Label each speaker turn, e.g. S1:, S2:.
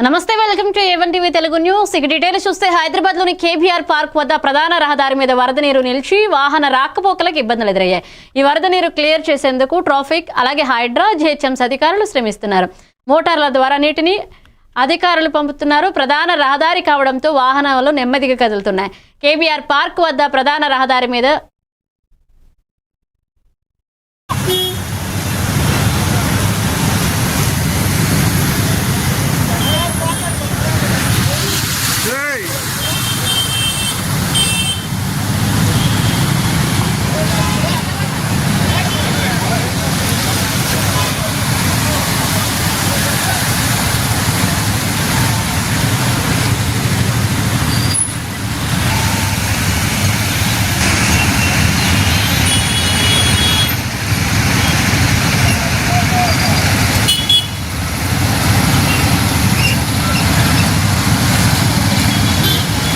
S1: నమస్తే, welcome to A1 TV Telugu news. ఇక details చూస్తే హైదరాబాద్ లోని కేబీఆర్ పార్క్ వద్ద ప్రధాన రహదారి మీద వరద నీరు నిలిచి వాహన రాకపోకలకు ఇబ్బందులు ఎదురయ్యాయి. ఈ వరద నీరు క్లియర్ చేసేందుకు ట్రాఫిక్ అలాగే హైడ్రా జిహెచ్ఎంసీ అధికారులు శ్రమిస్తున్నారు. మోటార్ల ద్వారా నీటిని అధికారులు పంపుతున్నారు. ప్రధాన రహదారి కావడంతో వాహనాలు నెమ్మదిగా కదులుతున్నాయి. కేబీఆర్ పార్క్ వద్ద ప్రధాన రహదారి మీద